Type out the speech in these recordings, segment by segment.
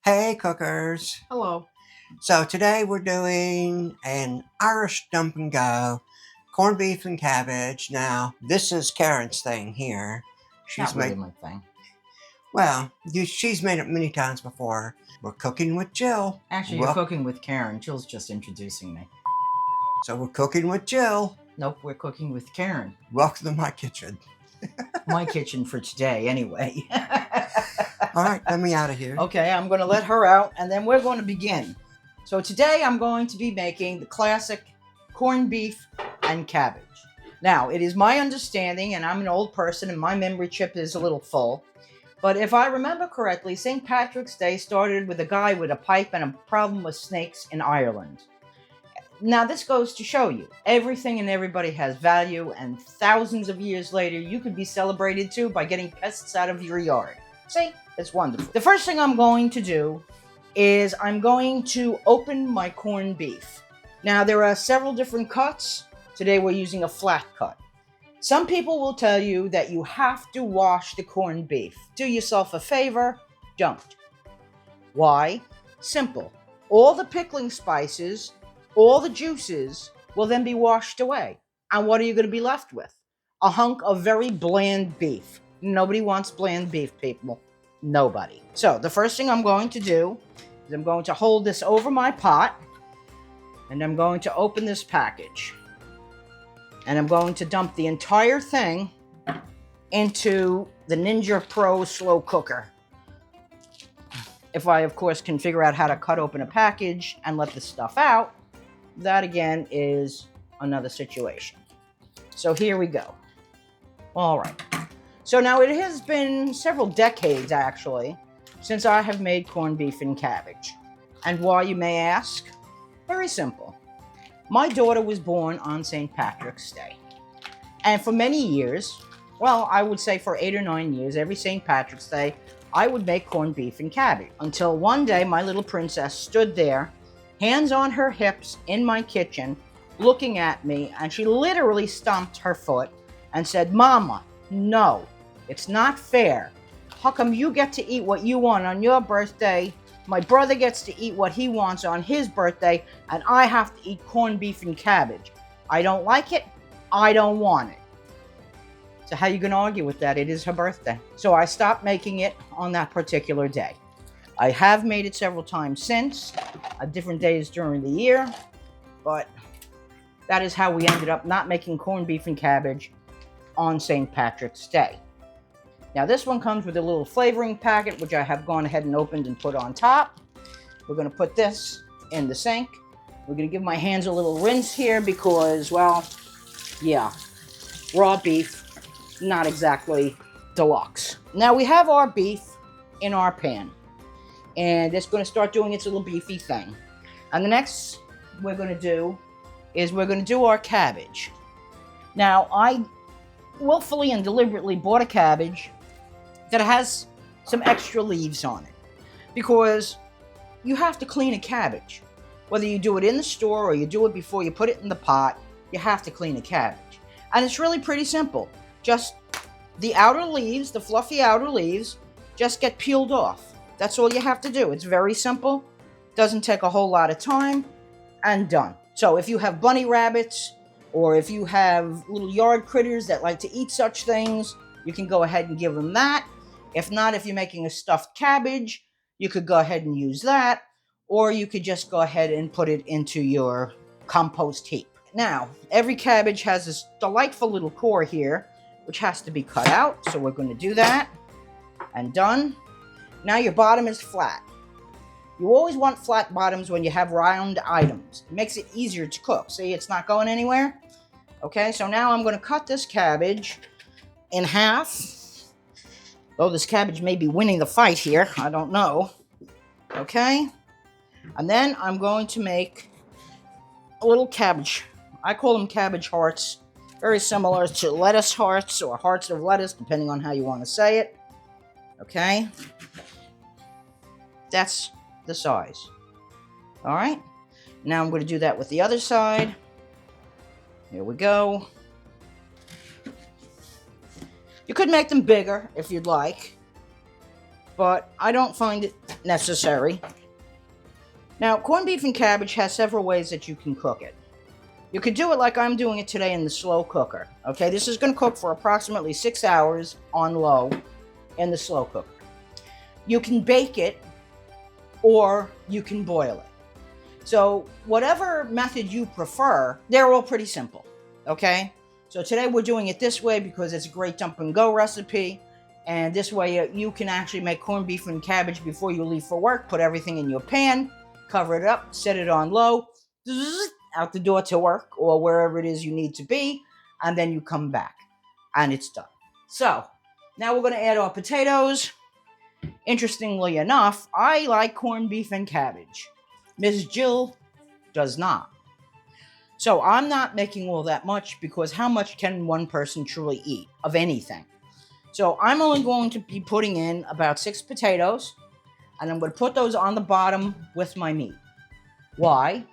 Hey cookers! Hello. So today we're doing an Irish dump and go, corned beef and cabbage. Now this is Karen's thing here. She's Not really made, my thing. she's made it many times before. We're cooking with Jill. Actually, you're Well, cooking with Karin. Jill's just introducing me. so we're cooking with Jill. Nope, we're cooking with Karin. Welcome to my kitchen. My kitchen for today, anyway. All right, let me out of here. Okay, I'm going to let her out, and then we're going to begin. So today I'm going to be making the classic corned beef and cabbage. Now, it is my understanding, and I'm an old person, and my memory chip is a little full, but if I remember correctly, St. Patrick's Day started with a guy with a pipe and a problem with snakes in Ireland. Now, this goes to show you, everything and everybody has value, and thousands of years later, you could be celebrated too by getting pests out of your yard. See? It's wonderful. The first thing I'm going to do is I'm going to open my corned beef. Now, there are several different cuts. Today, we're using a flat cut. Some people will tell you that you have to wash the corned beef. Do yourself a favor, don't. Why? Simple. All the pickling spices, all the juices will then be washed away. And what are you going to be left with? A hunk of very bland beef. Nobody wants bland beef, people. Nobody. So the first thing I'm going to do is I'm going to hold this over my pot, and I'm going to open this package. And I'm going to dump the entire thing into the Ninja Pro slow cooker. If I, of course, can figure out how to cut open a package and let the stuff out, that again is another situation. So here we go. All right. So now it has been several decades, actually, since I have made corned beef and cabbage. And why, you may ask? Very simple. My daughter was born on St. Patrick's Day. And for many years, well, I would say for 8 or 9 years, every St. Patrick's Day, I would make corned beef and cabbage. Until one day, my little princess stood there, hands on her hips in my kitchen, looking at me, and she literally stomped her foot and said, "Mama, no, it's not fair. How come you get to eat what you want on your birthday? My brother gets to eat what he wants on his birthday, and I have to eat corned beef and cabbage. I don't like it. I don't want it." So how are you going to argue with that? It is her birthday. So I stopped making it on that particular day. I have made it several times since, at different days during the year, but that is how we ended up not making corned beef and cabbage on St. Patrick's Day. Now this one comes with a little flavoring packet, which I have gone ahead and opened and put on top. We're going to put this in the sink. We're going to give my hands a little rinse here because, well, yeah, raw beef, not exactly deluxe. Now we have our beef in our pan, and it's going to start doing its little beefy thing. And the next we're going to do is we're going to do our cabbage. Now I willfully and deliberately bought a cabbage that has some extra leaves on it, because you have to clean a cabbage. Whether you do it in the store or you do it before you put it in the pot, you have to clean a cabbage. And it's really pretty simple. Just the outer leaves, the fluffy outer leaves, just get peeled off. That's all you have to do. It's very simple, doesn't take a whole lot of time, and done. So if you have bunny rabbits, or if you have little yard critters that like to eat such things, you can go ahead and give them that. If not, if you're making a stuffed cabbage, you could go ahead and use that, or you could just go ahead and put it into your compost heap. Now, every cabbage has this delightful little core here, which has to be cut out, so we're going to do that, and done. Now your bottom is flat. You always want flat bottoms when you have round items. It makes it easier to cook. See, it's not going anywhere. Okay, so now I'm going to cut this cabbage in half. Though this cabbage may be winning the fight here, I don't know. Okay, and then I'm going to make a little cabbage. I call them cabbage hearts. Very similar to lettuce hearts or hearts of lettuce, depending on how you want to say it. Okay, that's the size. All right, now I'm going to do that with the other side. Here we go. You could make them bigger if you'd like, but I don't find it necessary. Now, corned beef and cabbage has several ways that you can cook it. You could do it like I'm doing it today in the slow cooker. Okay, this is going to cook for approximately 6 hours on low in the slow cooker. You can bake it or you can boil it. So whatever method you prefer, they're all pretty simple. Okay, so today we're doing it this way because it's a great dump and go recipe. And this way you can actually make corned beef and cabbage before you leave for work. Put everything in your pan, cover it up, set it on low, out the door to work or wherever it is you need to be, and then you come back and it's done. So now we're going to add our potatoes. Interestingly enough, I like corned beef and cabbage. Miss Jill does not. So I'm not making all that much because how much can one person truly eat of anything? So I'm only going to be putting in about 6 potatoes, and I'm going to put those on the bottom with my meat. Why?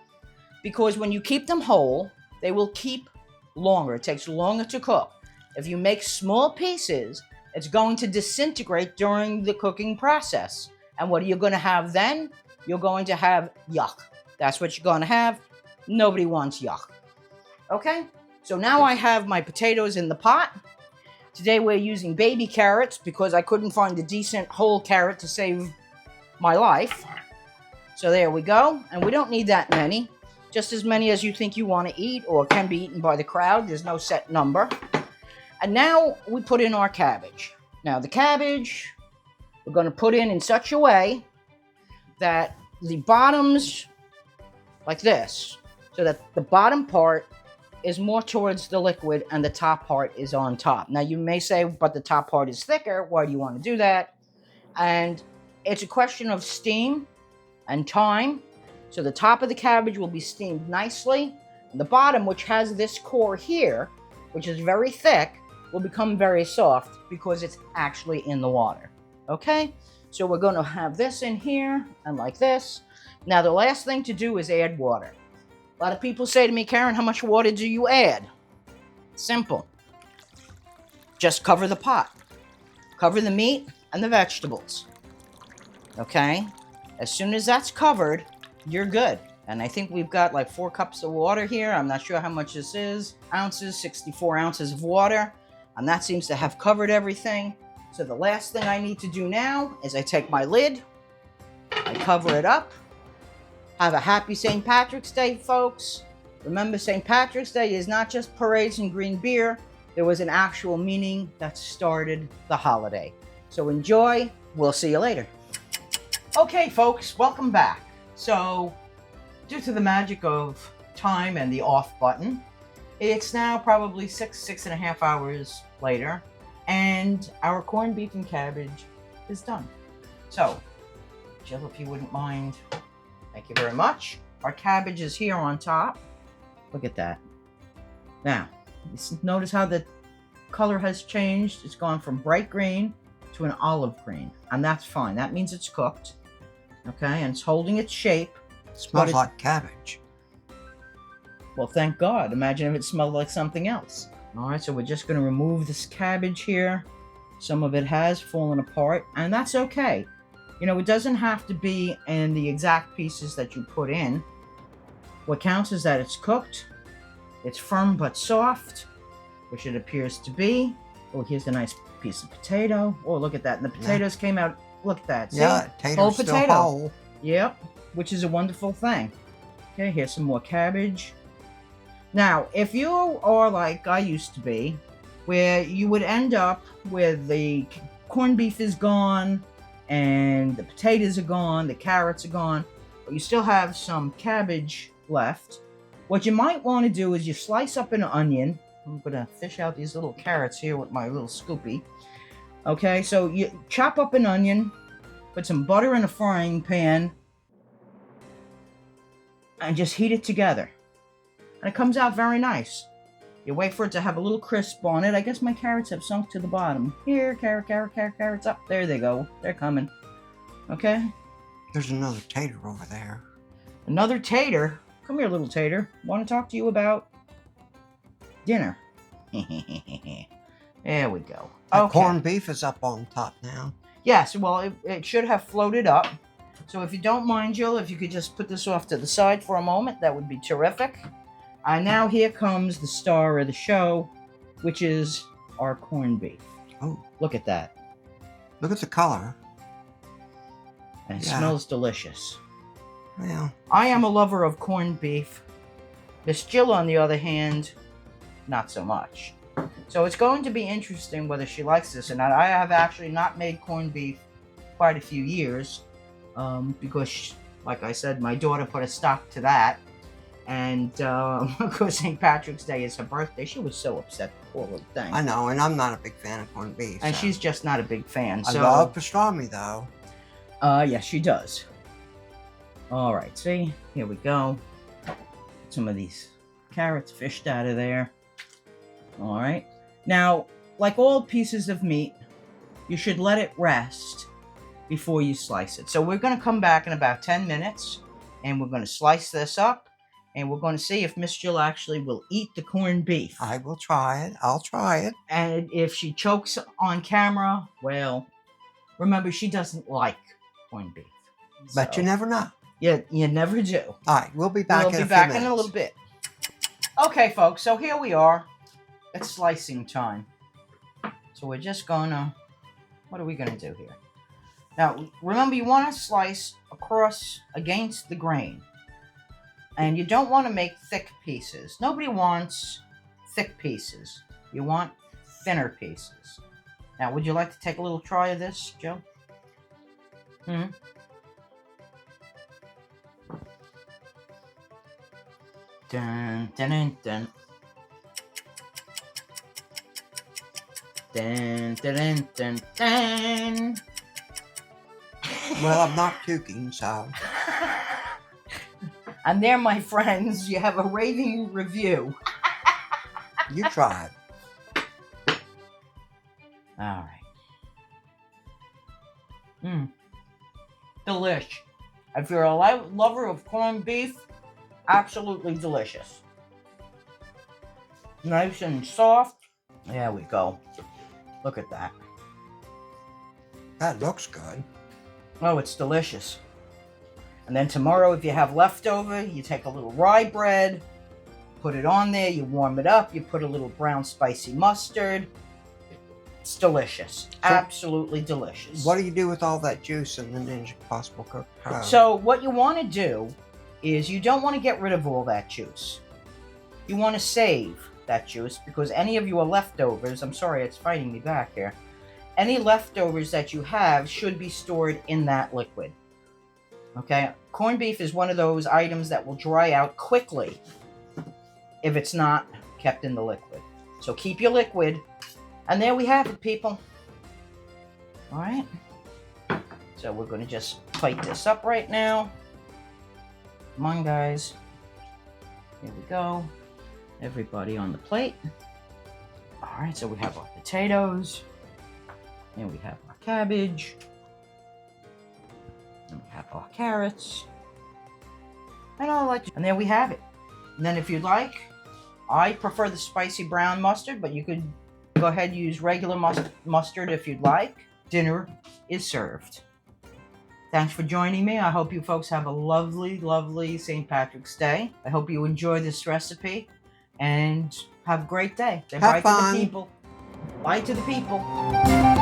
Because when you keep them whole, they will keep longer. It takes longer to cook. If you make small pieces, it's going to disintegrate during the cooking process. And what are you going to have then? You're going to have yuck. That's what you're going to have. Nobody wants yuck. Okay? So now I have my potatoes in the pot. Today we're using baby carrots because I couldn't find a decent whole carrot to save my life. So there we go. And we don't need that many. Just as many as you think you want to eat or can be eaten by the crowd. There's no set number. And now we put in our cabbage. Now the cabbage we're going to put in such a way that the bottoms, like this, so that the bottom part is more towards the liquid and the top part is on top. Now you may say, but the top part is thicker. Why do you want to do that? And it's a question of steam and time. So the top of the cabbage will be steamed nicely. And the bottom, which has this core here, which is very thick, will become very soft because it's actually in the water. Okay? So we're going to have this in here and like this. Now the last thing to do is add water. A lot of people say to me, Karin, how much water do you add? Simple. Just cover the pot. Cover the meat and the vegetables. Okay? As soon as that's covered, you're good. And I think we've got like 4 cups of water here. I'm not sure how much this is. Ounces, 64 ounces of water. And that seems to have covered everything. So the last thing I need to do now is I take my lid, I cover it up. Have a happy St. Patrick's Day, folks. Remember, St. Patrick's Day is not just parades and green beer. There was an actual meaning that started the holiday. So enjoy. We'll see you later. Okay, folks, welcome back. So, due to the magic of time and the off button, it's now probably 6.5 hours later, and our corned beef and cabbage is done. So, Jill, if you wouldn't mind, thank you very much. Our cabbage is here on top. Look at that. Now, notice how the color has changed. It's gone from bright green to an olive green, and that's fine. That means it's cooked. Okay, and it's holding its shape. Smells like cabbage. Well, thank God. Imagine if it smelled like something else. All right, so we're just going to remove this cabbage here. Some of it has fallen apart, and that's okay. You know, it doesn't have to be in the exact pieces that you put in. What counts is that it's cooked, it's firm but soft, which it appears to be. Oh, here's a nice piece of potato. Oh, look at that. And the potatoes came out. Look at that. See? Yeah, whole still potato. whole. Yep, which is a wonderful thing. Okay, here's some more cabbage. Now, if you are like I used to be, where you would end up with the corned beef is gone, and the potatoes are gone, the carrots are gone, but you still have some cabbage left, what you might want to do is you slice up an onion. I'm going to fish out these little carrots here with my little scoopy. Okay, so you chop up an onion, put some butter in a frying pan, and just heat it together. And it comes out very nice. You wait for it to have a little crisp on it. I guess my carrots have sunk to the bottom. Here, carrots up. There they go. They're coming. Okay? There's another tater over there. Another tater? Come here, little tater. Want to talk to you about dinner. There we go. The corned beef is up on top now. Yes, well, it should have floated up. So if you don't mind, Jill, if you could just put this off to the side for a moment, that would be terrific. And now here comes the star of the show, which is our corned beef. Oh, look at that. Look at the color. And it smells delicious. Well, I am a lover of corned beef. Miss Jill, on the other hand, not so much. So it's going to be interesting whether she likes this or not. I have actually not made corned beef quite a few years because, like I said, my daughter put a stop to that. And because St. Patrick's Day is her birthday, she was so upset, poor little thing. I know, and I'm not a big fan of corned beef. And she's just not a big fan. I love pastrami, though. Yes, she does. All right, see? Here we go. Some of these carrots fished out of there. All right. Now, like all pieces of meat, you should let it rest before you slice it. So we're going to come back in about 10 minutes, and we're going to slice this up, and we're going to see if Miss Jill actually will eat the corned beef. I will try it. I'll try it. And if she chokes on camera, well, remember, she doesn't like corned beef. But So, you never know. you never do. All right, we'll be back We'll in be a few back minutes. in a little bit. Okay, folks, so here we are. It's slicing time. So we're just gonna... What are we gonna do here? Now, remember, you want to slice across against the grain. And you don't want to make thick pieces. Nobody wants thick pieces. You want thinner pieces. Now, would you like to take a little try of this, Joe? Hmm? Dun, dun, dun, dun. Dun, dun, dun, dun, dun. Well, I'm not puking, so... And there, my friends, you have a raving review. You try it. All right. Delish. If you're a lover of corned beef, absolutely delicious. Nice and soft. There we go. Look at that. That looks good. Oh, it's delicious. And then tomorrow, if you have leftover, you take a little rye bread, put it on there, you warm it up, you put a little brown spicy mustard. It's delicious. Absolutely delicious. What do you do with all that juice in the Ninja PossibleCooker Pro? So what you want to do is you don't want to get rid of all that juice. You want to save that juice because any of your leftovers, I'm sorry, it's fighting me back here. Any leftovers that you have should be stored in that liquid. Okay? Corned beef is one of those items that will dry out quickly if it's not kept in the liquid. So keep your liquid. And there we have it, people. All right. So we're going to just plate this up right now. Come on, guys. Here we go. Everybody on the plate. All right, so we have our potatoes. And we have our cabbage. And we have our carrots. And there we have it. And then if you'd like, I prefer the spicy brown mustard, but you could go ahead and use regular mustard if you'd like. Dinner is served. Thanks for joining me. I hope you folks have a lovely, lovely St. Patrick's Day. I hope you enjoy this recipe and have a great day. Say bye to the people. Bye to the people.